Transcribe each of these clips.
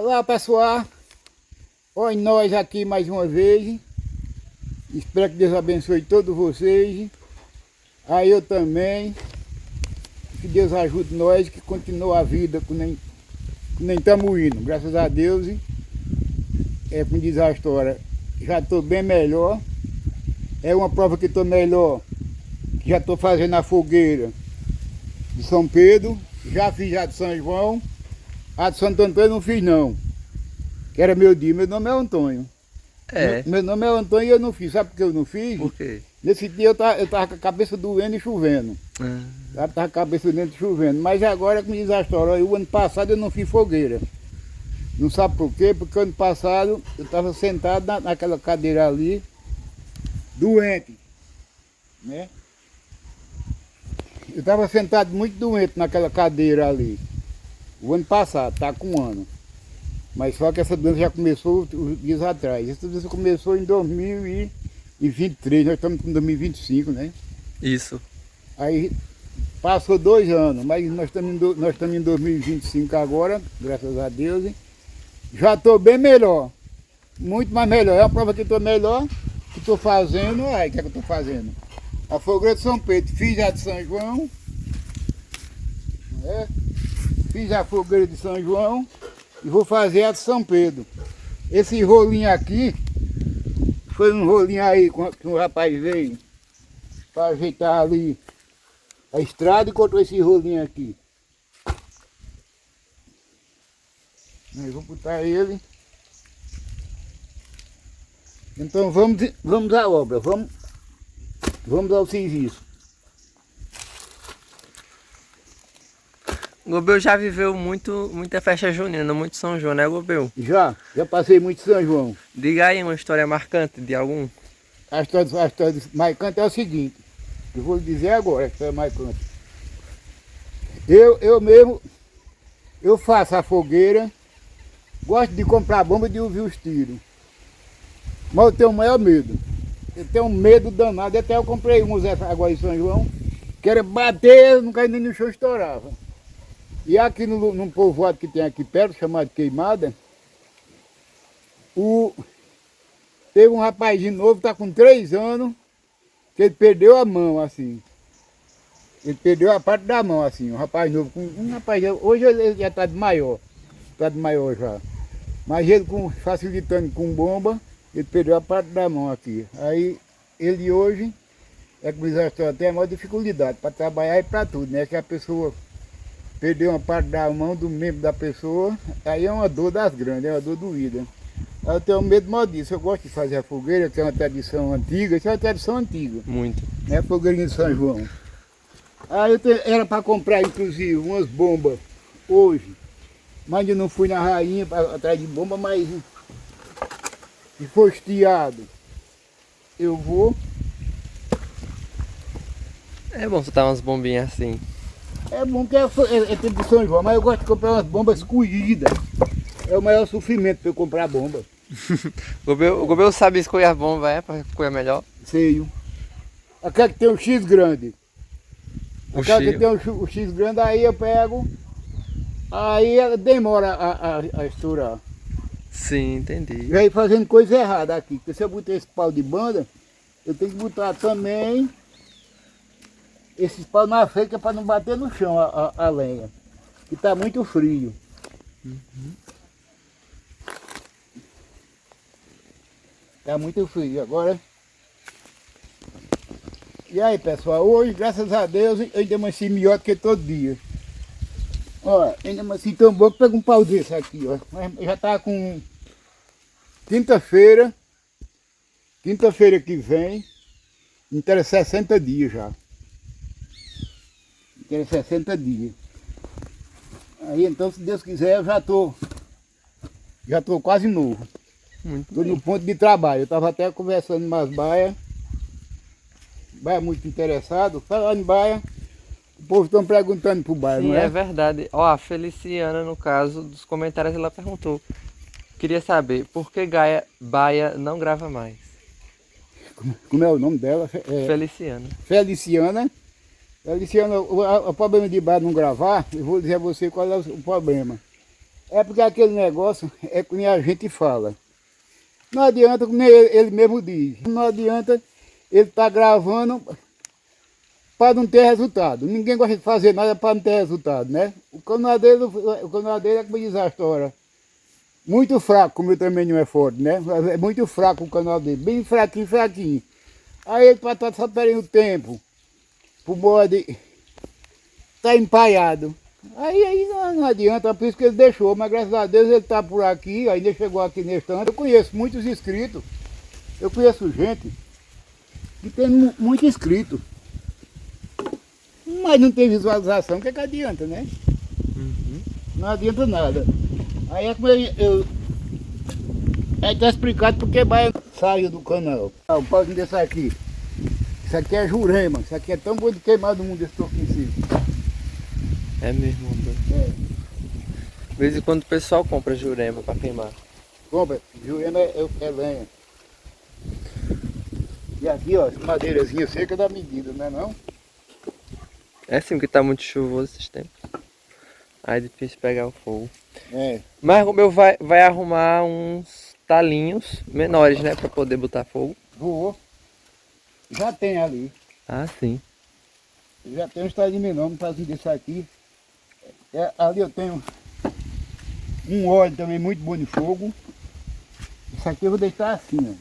Olá pessoal, olha nós aqui mais uma vez. Espero que Deus abençoe todos vocês. Aí eu também. Que Deus ajude nós, que continue a vida que nem estamos indo. Graças a Deus, como diz a história, já estou bem melhor. É uma prova que estou melhor, que já estou fazendo a fogueira de São Pedro. Já fiz a de São João. A de Santo Antônio eu não fiz não, que era meu dia. Meu nome é Antônio. Meu nome é Antônio e eu não fiz. Sabe por que eu não fiz? Por quê? Nesse dia eu tava com a cabeça doendo e chovendo. Tava com a cabeça doendo e chovendo. Mas agora, como diz a história, o ano passado eu não fiz fogueira. Não sabe por quê? Porque ano passado eu estava sentado naquela cadeira ali, doente, né? Eu estava sentado muito doente naquela cadeira ali. O ano passado, tá com um ano. Mas só que essa doença já começou uns dias atrás. Essa doença começou em 2023, nós estamos em 2025, né? Isso. Aí passou 2 anos, mas nós estamos em 2025 agora, graças a Deus. Já estou bem melhor, muito mais melhor. É uma prova que estou melhor, que estou fazendo. Aí, o que é que eu estou fazendo? A fogueira de São Pedro, fiz a de São João, né? Fiz a fogueira de São João e vou fazer a de São Pedro. Esse rolinho aqui, foi um rolinho aí que um rapaz veio para ajeitar ali a estrada e encontrou esse rolinho aqui. Eu vou botar ele. Então vamos à obra, vamos ao serviço. Gobel já viveu muita festa junina, muito São João, né, Gobel? Já passei muito São João. Diga aí uma história marcante de algum. A história marcante é o seguinte, eu vou lhe dizer agora, a história marcante. Eu mesmo, eu faço a fogueira, gosto de comprar bomba e de ouvir os tiros. Mas eu tenho o maior medo. Eu tenho um medo danado, até eu comprei uns agora em São João, que era bater, não caía nem no chão, estourava. E aqui num povoado que tem aqui perto, chamado Queimada, teve um rapazinho novo, está com 3 anos, que ele perdeu a mão assim. Ele perdeu a parte da mão assim, um rapaz novo. Hoje ele já está de maior já. Mas ele facilitando com bomba, ele perdeu a parte da mão aqui. Aí ele hoje, como diz a história, tem a maior dificuldade para trabalhar e para tudo, né? Que a pessoa perdeu uma parte da mão do membro da pessoa, aí é uma dor das grandes, é uma dor doída. Aí eu tenho medo mal disso, eu gosto de fazer a fogueira, que é uma tradição antiga, isso é uma tradição antiga. Muito. É a fogueirinha de São João. Aí era para comprar, inclusive, umas bombas hoje, mas eu não fui na rainha atrás de bomba, mas se for estiado, eu vou. É bom soltar umas bombinhas assim. É bom que é tempo de São João, mas eu gosto de comprar umas bombas colhidas. É o maior sofrimento para eu comprar bomba. O Gobel sabe escolher a bomba, para escolher melhor? Sei. Aquela que tem um X grande. Aquela que tem o X grande, aí eu pego, aí ela demora a estourar. Sim, entendi. E aí fazendo coisa errada aqui, porque se eu botar esse pau de banda, eu tenho que botar também esses pau na frente, para não bater no chão a lenha, que está muito frio. Está muito frio agora. E aí pessoal, hoje graças a Deus eu ainda amanheci melhor do que todo dia. Ó, ainda amanheci tão bom que pega um pau desse aqui, ó. Já está com quinta-feira que vem, então 60 dias já. Tem 60 dias. Aí então, se Deus quiser, eu já tô quase novo. Estou no ponto de trabalho. Eu estava até conversando umas baias. Baia muito interessado. Falando em baia, o povo estão perguntando pro baia, Sim, não é? é verdade. Ó, a Feliciana, no caso dos comentários, ela perguntou. Queria saber, por que baia não grava mais? Como é o nome dela? Feliciana. Feliciana. Feliciana, o problema de baia não gravar, eu vou dizer a você qual é o problema. É porque aquele negócio é que nem a gente fala. Não adianta, como ele mesmo diz, não adianta ele estar gravando para não ter resultado. Ninguém gosta de fazer nada para não ter resultado, né? O canal dele é como diz a história. Muito fraco, como eu também não é forte, né? É muito fraco o canal dele, bem fraquinho, fraquinho. Aí ele para estar só perdendo tempo, pro bode tá empaiado. Aí não adianta, por isso que ele deixou, mas graças a Deus ele está por aqui, ainda chegou aqui neste ano. Eu conheço muitos inscritos, eu conheço gente que tem muito inscrito, mas não tem visualização, o que é que adianta, né? Não adianta nada. Aí é como aí está explicado porque Baia saiu do canal. O pauzinho desse aqui, isso aqui é Jurema, isso aqui é tão bom de queimar do mundo esse toco em cima. É mesmo, Rubel. É. De vez em quando o pessoal compra Jurema para queimar. Compra, Jurema é lenha. E aqui, ó, essa madeirazinha seca da medida, não é não? É sim, porque tá muito chuvoso esses tempos. Aí é difícil pegar o fogo. É. Mas o meu vai arrumar uns talinhos menores, né? Pra poder botar fogo. Vou. Já tem ali. Ah, sim. Já tem um estadinho menor, um pedacinho desse aqui. Ali eu tenho um óleo também muito bom de fogo. Isso aqui eu vou deitar assim,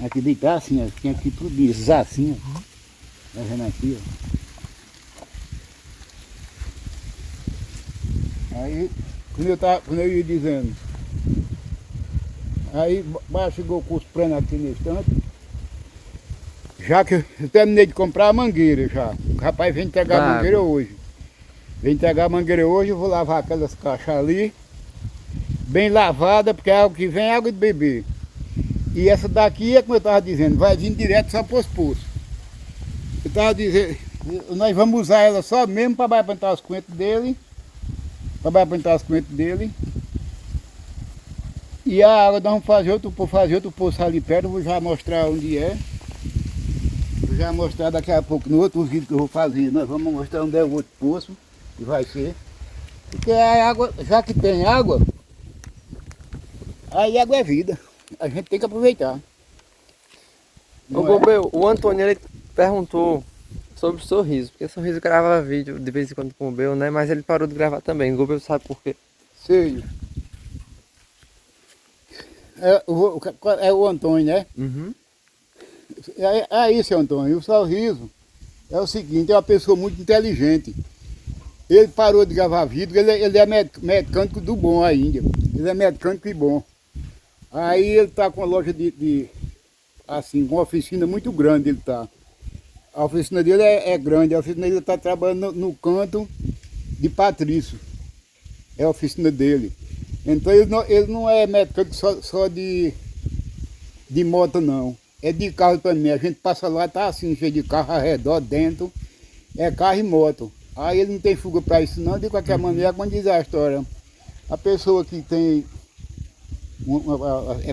ó. Aqui deitar assim, ó. Tem aqui tudo isso, assim, ó. Tá vendo aqui, ó. Aí, quando eu ia dizendo, aí chegou o curso plano aqui nesse instante, já que eu terminei de comprar a mangueira já. O rapaz vem entregar a mangueira hoje. Vem entregar a mangueira hoje, eu vou lavar aquelas caixas ali, bem lavada, porque a água que vem é água de beber. E essa daqui é como eu estava dizendo, vai vir direto só para os poços. Eu estava dizendo, nós vamos usar ela só mesmo para plantar os coentros dele. Para plantar os coentros dele. E a água nós vamos fazer outro poço ali perto, eu vou já mostrar onde é. Vou já mostrar daqui a pouco, no outro vídeo que eu vou fazer, nós vamos mostrar onde é o outro poço, que vai ser. Porque a água, já que tem água, aí água é vida. A gente tem que aproveitar. Ô, Gobel, o Antônio ele perguntou sobre o Sorriso, porque o Sorriso grava vídeo de vez em quando com o Gobel, né? Mas ele parou de gravar também. O Gobel sabe por quê? Sei. É o Antônio, né? Uhum. É isso, Antônio. O Sorriso é o seguinte, é uma pessoa muito inteligente. Ele parou de gravar vídeo, ele é mecânico do bom ainda. Ele é mecânico e bom. Aí ele está com uma loja assim, com uma oficina muito grande ele está. A oficina dele é grande, a oficina dele está trabalhando no canto de Patrício. É a oficina dele. Então ele não é mecânico só de moto não. É de carro também. A gente passa lá, tá assim, cheio de carro ao redor, dentro. É carro e moto. Aí ele não tem fuga para isso não, de qualquer maneira, como diz a história. A pessoa que tem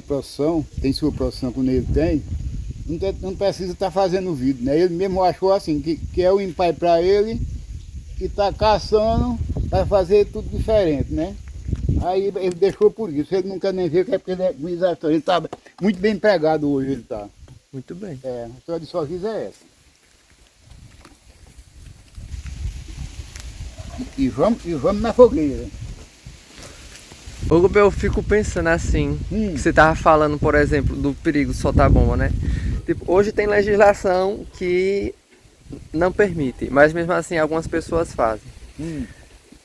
profissão, tem sua profissão como ele tem, não precisa estar fazendo vídeo, né? Ele mesmo achou assim, que é o empai para ele, que está caçando para fazer tudo diferente, né? Aí ele deixou por isso, ele não quer nem ver, que é porque ele está muito bem empregado hoje, ele está. Muito bem. A história de Sorriso é essa. E vamos na fogueira. Ô, Gobel, eu fico pensando assim, que você tava falando, por exemplo, do perigo de soltar bomba, né? Tipo, hoje tem legislação que não permite, mas mesmo assim algumas pessoas fazem.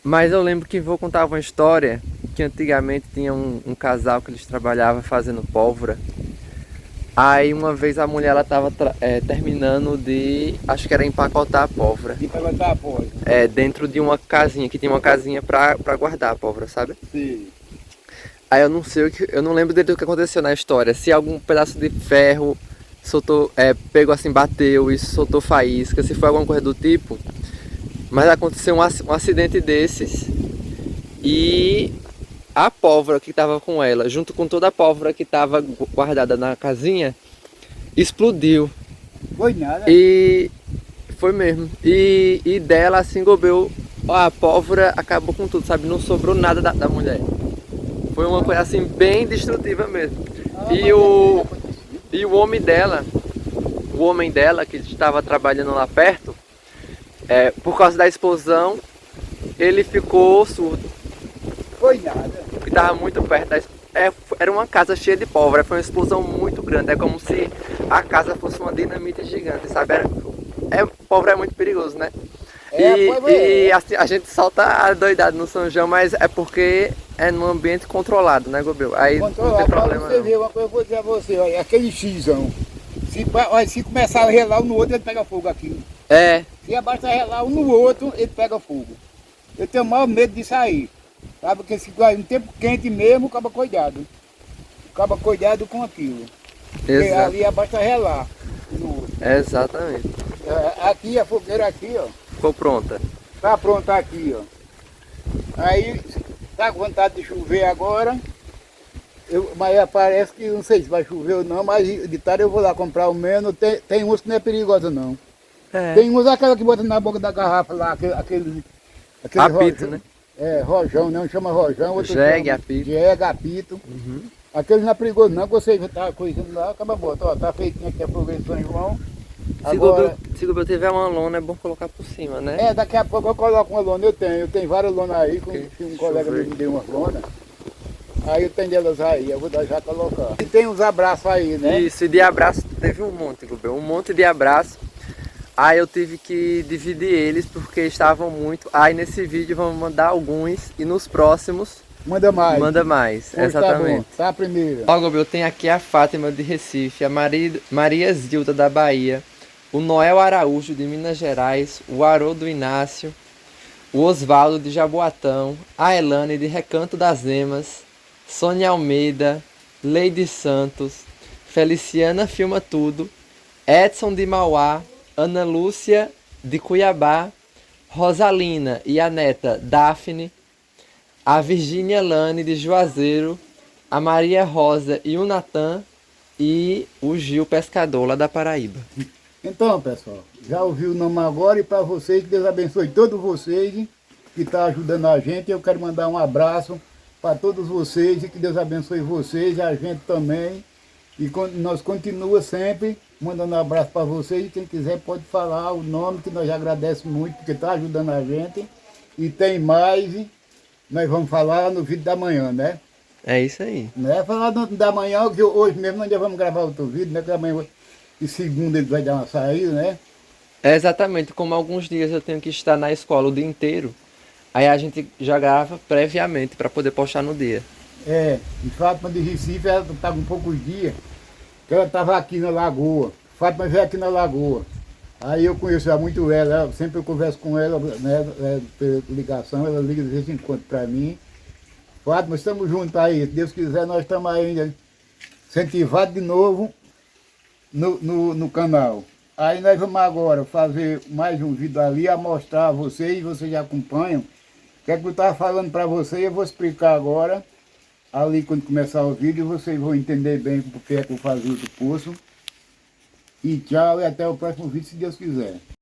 Mas eu lembro que vou contar uma história que antigamente tinha um casal que eles trabalhavam fazendo pólvora. Aí uma vez a mulher ela tava terminando de, acho que era empacotar a pólvora. E para botar a pólvora. Dentro de uma casinha, que tinha uma casinha pra guardar a pólvora, sabe? Sim. Aí eu não sei eu não lembro do que aconteceu na história. Se algum pedaço de ferro soltou, pegou assim, bateu e soltou faísca, se foi alguma coisa do tipo. Mas aconteceu um acidente desses e a pólvora que estava com ela, junto com toda a pólvora que estava guardada na casinha, explodiu. Foi nada. E foi mesmo. E dela assim, Gobel, Ó, a pólvora acabou com tudo, sabe? Não sobrou nada da mulher. Foi uma coisa assim bem destrutiva mesmo. E o homem dela, que estava trabalhando lá perto, por causa da explosão, ele ficou surdo. Foi nada. Porque estava muito perto da explosão. Era uma casa cheia de pólvora, foi uma explosão muito grande. É como se a casa fosse uma dinamite gigante, sabe? Pólvora é muito perigoso, né? E assim, a gente solta a doidada no São João, mas é porque é num ambiente controlado, né, Gobel? Aí não tem problema você vê, uma coisa eu vou dizer a você, olha, aquele xizão, se começar a relar um no outro, ele pega fogo aqui. Se abaixa a relar um no outro, ele pega fogo. Eu tenho o maior medo disso aí. Sabe? Porque se em tempo quente mesmo, acaba cuidado. Acaba cuidado com aquilo. Porque ali abaixa a relar no outro. Exatamente. Aqui, a fogueira aqui, ó. Ficou pronta. Tá pronta aqui, ó. Aí, tá com vontade de chover agora. Mas parece que não sei se vai chover ou não, mas de tarde eu vou lá comprar o menos. Tem uns que não é perigosa não. Tem uns aquela que bota na boca da garrafa lá, aquele apito, né? Rojão, não chama rojão, outro jegue, apito. Jegue, apito. Aquele não é perigoso não, que você tá coisando lá, acaba bota, ó, tá feitinho aqui a fogueira de São João. Agora, se o tiver uma lona, é bom colocar por cima, né? Daqui a pouco eu coloco uma lona, eu tenho várias lonas aí, um colega me deu umas lonas. Aí eu tenho elas aí, eu vou já colocar. E tem uns abraços aí, né? Isso, e de abraço teve um monte, Gobel, um monte de abraço. Aí eu tive que dividir eles porque estavam muito. Aí nesse vídeo vamos mandar alguns e nos próximos manda mais. Manda mais, exatamente. Tá a primeira. Ó, Gobel, tem aqui a Fátima de Recife, a Maria Zilda da Bahia, o Noel Araújo de Minas Gerais, o Haroldo Inácio, o Osvaldo de Jaboatão, a Elane de Recanto das Emas, Sônia Almeida, Leide Santos, Feliciana Filma Tudo, Edson de Mauá, Ana Lúcia de Cuiabá, Rosalina e a neta Daphne, a Virgínia Lane de Juazeiro, a Maria Rosa e o Natan e o Gil Pescador lá da Paraíba. Então, pessoal, já ouviu o nome agora e para vocês, que Deus abençoe todos vocês que estão ajudando a gente. Eu quero mandar um abraço para todos vocês e que Deus abençoe vocês, a gente também. E nós continuamos sempre mandando um abraço para vocês. Quem quiser pode falar o nome, que nós agradecemos muito, porque está ajudando a gente. E tem mais, nós vamos falar no vídeo da manhã, né? É isso aí. Né? Falar da manhã, que hoje mesmo nós já vamos gravar outro vídeo, né? Que amanhã e segunda ele vai dar uma saída, né? Exatamente, como alguns dias eu tenho que estar na escola o dia inteiro, aí a gente já grava previamente para poder postar no dia. Em Fátima de Recife, ela estava um poucos dias, que ela estava aqui na Lagoa. Fátima veio aqui na Lagoa. Aí eu conheço ela muito sempre eu converso com ela, né, por ligação, ela liga de vez em quando para mim. Fátima, estamos juntos aí, se Deus quiser nós estamos ainda incentivados de novo no canal. Aí nós vamos agora fazer mais um vídeo ali, a mostrar a vocês já acompanham. O que é que eu estava falando para vocês, eu vou explicar agora. Ali quando começar o vídeo, vocês vão entender bem porque é que eu fazia o poço. E tchau, e até o próximo vídeo, se Deus quiser.